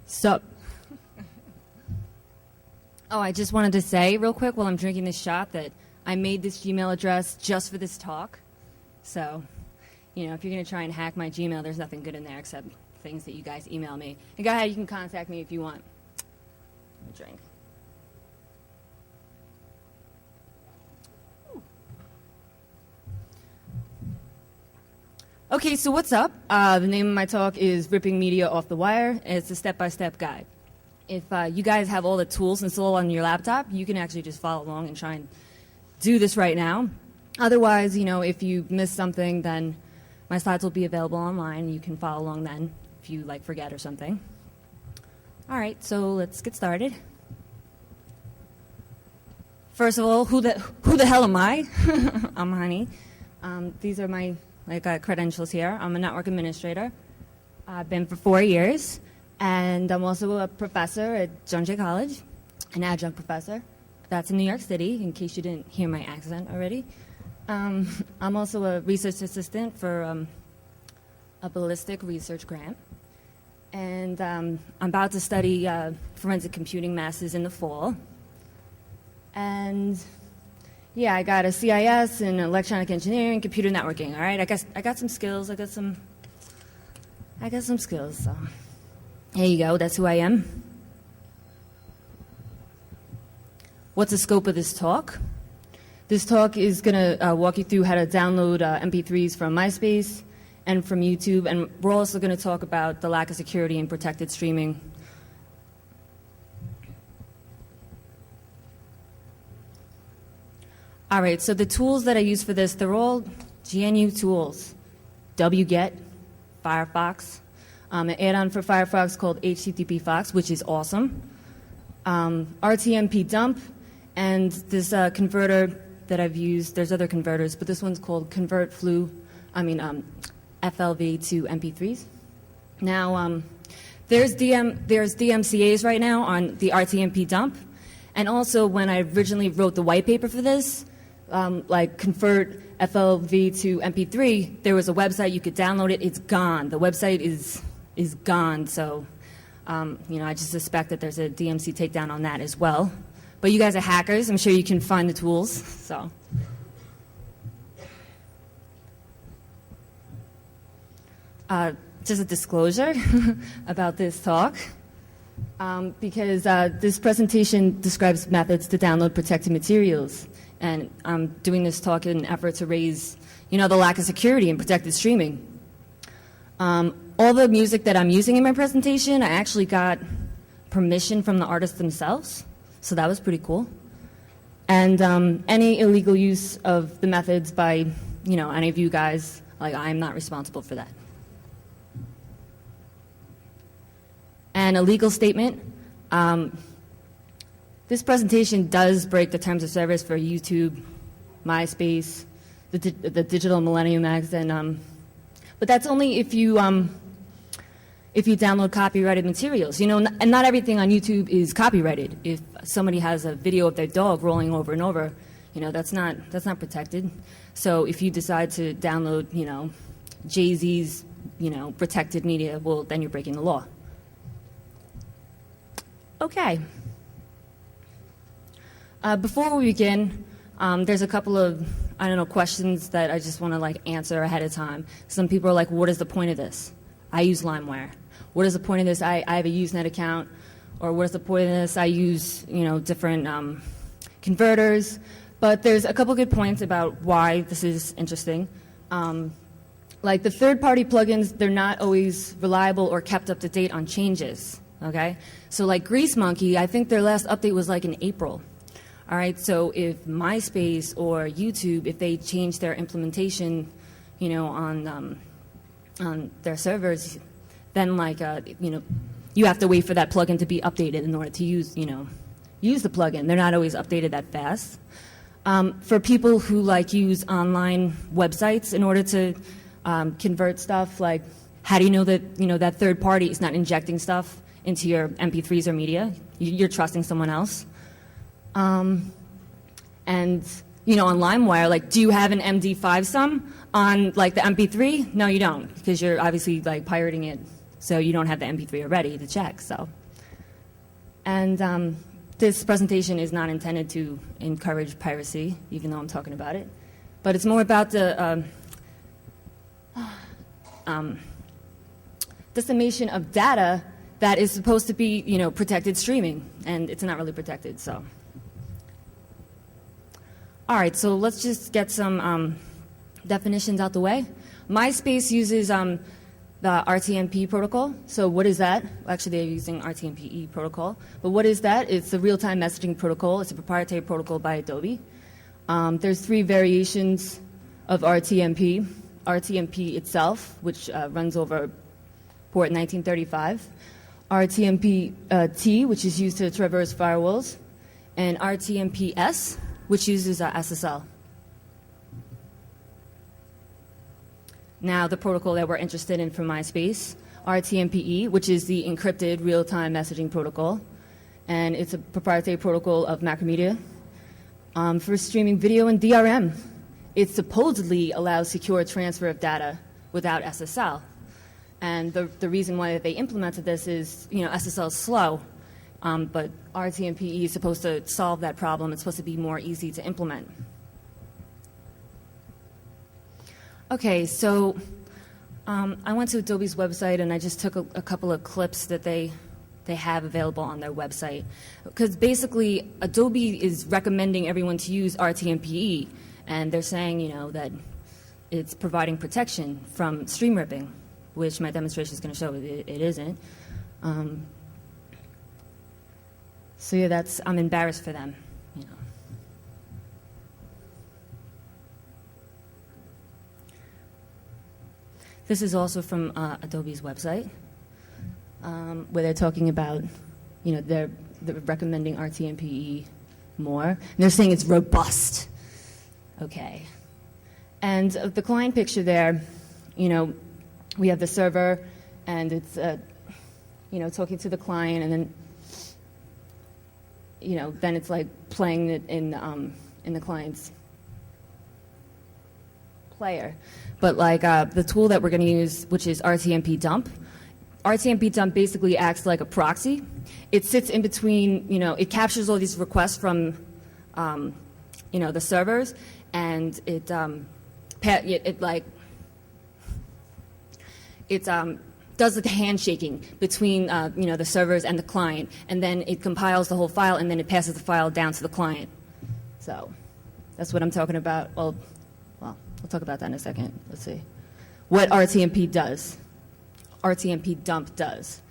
Sup? Oh, I just wanted to say real quick while I'm drinking this shot that I made this Gmail address just for this talk. So, you know, if you're going to try and hack my Gmail, there's nothing good in there except things that you guys email me. And go ahead, you can contact me if you want. Let me drink. Okay, so what's up? The name of my talk is Ripping Media Off the Wire. It's a step-by-step guide. If you guys have all the tools installed on your laptop, you can actually just follow along and try and do this right now. Otherwise, you know, if you miss something, then my slides will be available online. You can follow along then if you, like, forget or something. All right, so let's get started. First of all, who the hell am I? I'm Honey. These are my credentials here. I'm a network administrator. I've been for 4 years, and I'm also a professor at John Jay College, an adjunct professor. That's in New York City, in case you didn't hear my accent already. I'm also a research assistant for a ballistic research grant, and I'm about to study forensic computing masters in the fall. And yeah, I got a CIS in electronic engineering, computer networking. All right, I got some skills. I got some skills. So there you go. That's who I am. What's the scope of this talk? This talk is going to walk you through how to download MP3s from MySpace and from YouTube, and we're also going to talk about the lack of security in protected streaming. All right, so the tools that I use for this, they're all GNU tools. wget, Firefox, an add-on for Firefox called httpfox, which is awesome. rtmpdump, and this converter that I've used, there's other converters, but this one's called FLV to MP3s. Now, there's DMCAs right now on the rtmpdump, and also when I originally wrote the white paper for this, like convert FLV to MP3, there was a website you could download it. It's gone. The website is gone. So, you know, I just suspect that there's a DMC takedown on that as well. But you guys are hackers. I'm sure you can find the tools. So, just a disclosure about this talk. Because this presentation describes methods to download protected materials. And I'm doing this talk in an effort to raise, you know, the lack of security in protected streaming. All the music that I'm using in my presentation, I actually got permission from the artists themselves, so that was pretty cool. And any illegal use of the methods by, you know, any of you guys, like, I'm not responsible for that. And a legal statement. This presentation does break the terms of service for YouTube, MySpace, the Digital Millennium Act, and but that's only if you download copyrighted materials. You know, and not everything on YouTube is copyrighted. If somebody has a video of their dog rolling over and over, you know, that's not protected. So if you decide to download, you know, Jay-Z's, you know, protected media, well, then you're breaking the law. Okay. Before we begin, there's a couple of, I don't know, questions that I just want to, like, answer ahead of time. Some people are like, what is the point of this? I use LimeWire. What is the point of this? I have a Usenet account. Or what is the point of this? I use, you know, different converters. But there's a couple good points about why this is interesting. Like the third-party plugins, they're not always reliable or kept up to date on changes. Okay? So like Grease Monkey, I think their last update was like in April. All right, so if MySpace or YouTube, if they change their implementation, you know, on their servers, then like, you know, you have to wait for that plugin to be updated in order to use, you know, use the plugin. They're not always updated that fast. For people who like use online websites in order to convert stuff, like how do you know that, you know, that third party is not injecting stuff into your MP3s or media? You're trusting someone else. And, you know, on LimeWire, like, do you have an MD5 sum on, like, the MP3? No, you don't, because you're obviously, like, pirating it so you don't have the MP3 already to check. So, and this presentation is not intended to encourage piracy, even though I'm talking about it, but it's more about the dissemination of data that is supposed to be, protected streaming, and it's not really protected. So, all right, so let's just get some definitions out the way. MySpace uses the RTMP protocol. So what is that? Actually, they're using rtmpe protocol. But what is that? It's a real-time messaging protocol. It's a proprietary protocol by Adobe. There's 3 variations of RTMP. RTMP itself, which runs over port 1935. RTMP-T, which is used to traverse firewalls. And RTMP-S, which uses SSL. Now, the protocol that we're interested in for MySpace, rtmpe, which is the encrypted real-time messaging protocol, and it's a proprietary protocol of Macromedia for streaming video and DRM. It supposedly allows secure transfer of data without SSL, and the reason why they implemented this is, SSL is slow, but rtmpe is supposed to solve that problem. It's supposed to be more easy to implement. Okay, so I went to Adobe's website and I just took a couple of clips that they have available on their website. Because basically, Adobe is recommending everyone to use rtmpe, and they're saying, that it's providing protection from stream ripping, which my demonstration is going to show it isn't. So yeah, I'm embarrassed for them. This is also from Adobe's website, where they're talking about, they're recommending rtmpe more. And they're saying it's robust. Okay. And the client picture there, we have the server, and it's, talking to the client, and then, then it's like playing it in the client's player. But like the tool that we're going to use, which is rtmpdump, rtmpdump basically acts like a proxy. It sits in between, it captures all these requests from, the servers, and it does the handshaking between, the servers and the client, and then it compiles the whole file, and then it passes the file down to the client. So that's what I'm talking about. Well, we'll talk about that in a second. Let's see. What rtmp does. rtmpdump does.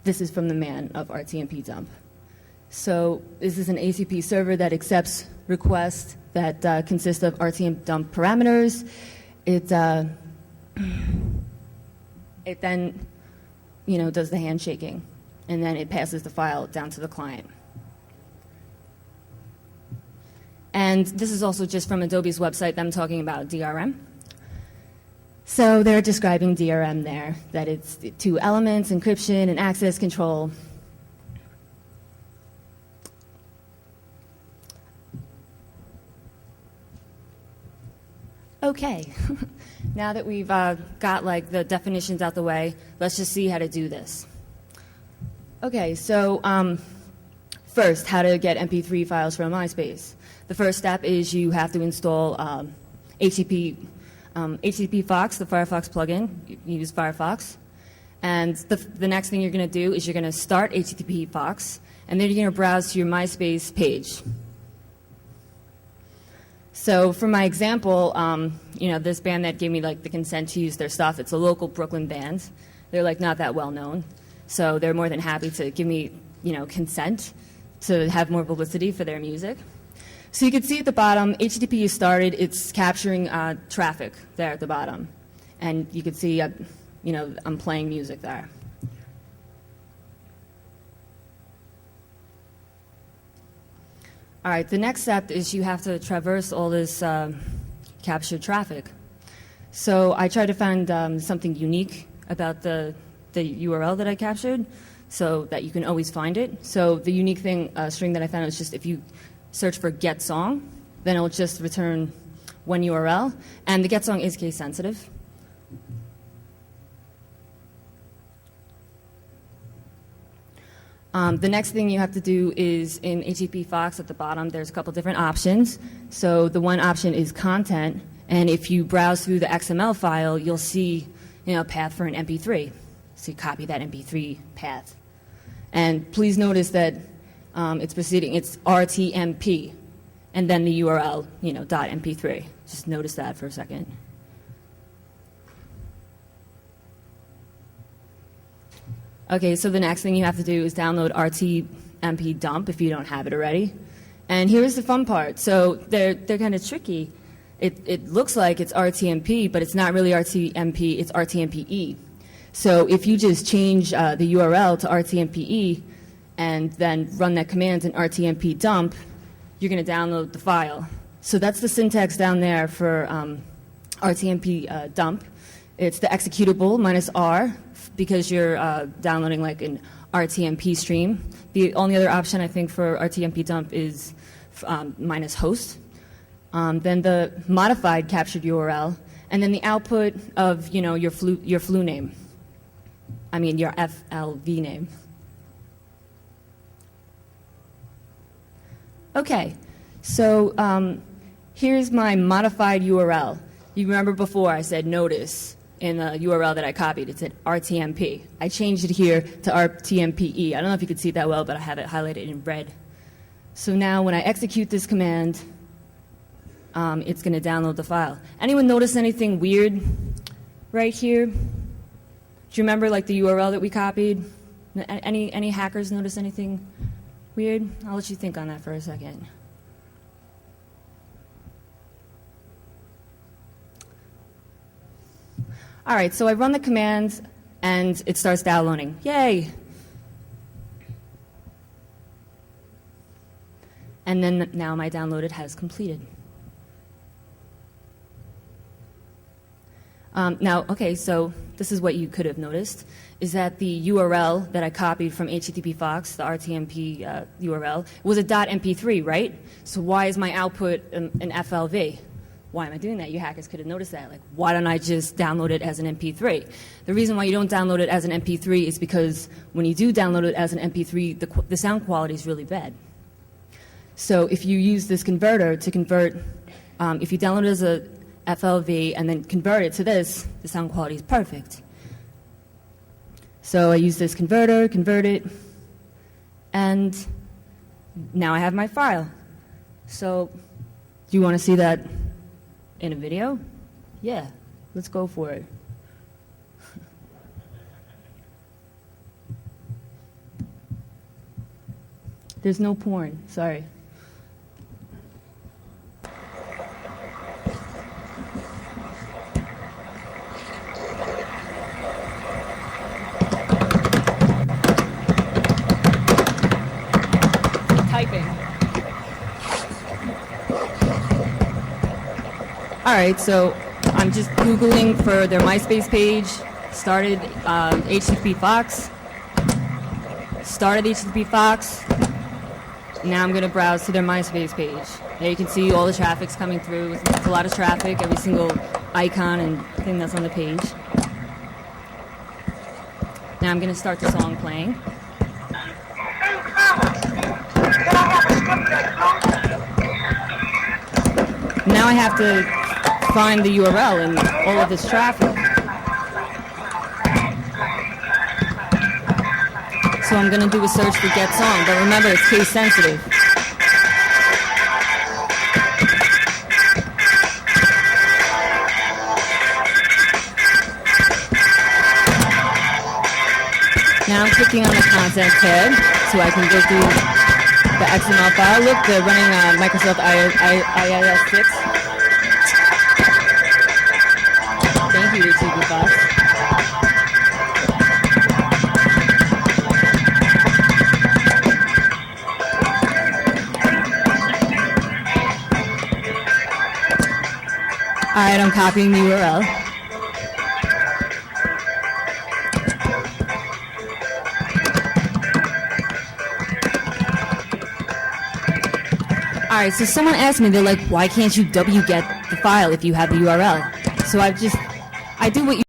This is from the man of rtmpdump. So this is an ACP server that accepts requests that consist of rtmpdump parameters. It then, does the handshaking, and then it passes the file down to the client. And this is also just from Adobe's website, them talking about DRM. So they're describing DRM there, that it's 2 elements, encryption, and access control. Okay, now that we've got like the definitions out the way, let's just see how to do this. Okay, so first, how to get MP3 files from MySpace. The first step is you have to install atpfox, the Firefox plugin. You use Firefox. And the next thing you're going to do is you're going to start atpfox, and then you're going to browse to your MySpace page. So for my example, this band that gave me like the consent to use their stuff, it's a local Brooklyn band. They're like not that well known. So they're more than happy to give me, consent to have more publicity for their music. So you can see at the bottom, HTTP is started. It's capturing traffic there at the bottom. And you can see, I'm playing music there. All right, the next step is you have to traverse all this captured traffic. So I tried to find something unique about the URL that I captured so that you can always find it. So the unique string that I found was just if you search for get song, then it'll just return one URL. And the get song is case sensitive. The next thing you have to do is in atpfox at the bottom, there's a couple different options. So the one option is content, and if you browse through the XML file, you'll see a path for an MP3. So you copy that MP3 path. And please notice that it's rtmp, and then the URL, .mp3. Just notice that for a second. Okay, so the next thing you have to do is download rtmpdump if you don't have it already. And here's the fun part. So they're kind of tricky. It looks like it's rtmp, but it's not really rtmp, it's rtmpe. So if you just change the URL to rtmpe and then run that command in rtmpdump, you're going to download the file. So that's the syntax down there for rtmpdump. It's the executable minus R, because you're downloading like an RTMP stream. The only other option I think for rtmpdump is minus host. Then the modified captured URL, and then the output of your flu name. I mean your FLV name. Okay, so here's my modified URL. You remember before I said notice in the URL that I copied, it said RTMP. I changed it here to rtmpe. I don't know if you could see that well, but I have it highlighted in red. So now when I execute this command, it's going to download the file. Anyone notice anything weird right here? Do you remember like the URL that we copied? Any hackers notice anything weird? I'll let you think on that for a second. All right, so I run the command, and it starts downloading. Yay! And then now my downloaded has completed. Okay, so this is what you could have noticed, is that the URL that I copied from httpfox, the rtmp URL, was a .mp3, right? So why is my output an FLV? Why am I doing that? You hackers could have noticed that. Like, why don't I just download it as an MP3? The reason why you don't download it as an MP3 is because when you do download it as an MP3, the sound quality is really bad. So if you use this converter to convert, if you download it as a FLV and then convert it to this, the sound quality is perfect. So I use this converter, convert it, and now I have my file. So do you want to see that in a video? Yeah, let's go for it. There's no porn, sorry. Typing. All right, so I'm just Googling for their MySpace page, started httpfox, started httpfox. Now I'm going to browse to their MySpace page. There you can see all the traffic's coming through. It's a lot of traffic, every single icon and thing that's on the page. Now I'm going to start the song playing. Now I have to find the URL in all of this traffic. So I'm going to do a search for get song, but remember it's case sensitive. Now I'm clicking on the content tab so I can go through the XML file. Look, they're running Microsoft IIS 6. Thank you, atpfox. All right, I'm copying the URL. All right, so someone asked me, they're like, why can't you wget the file if you have the URL? So I do what you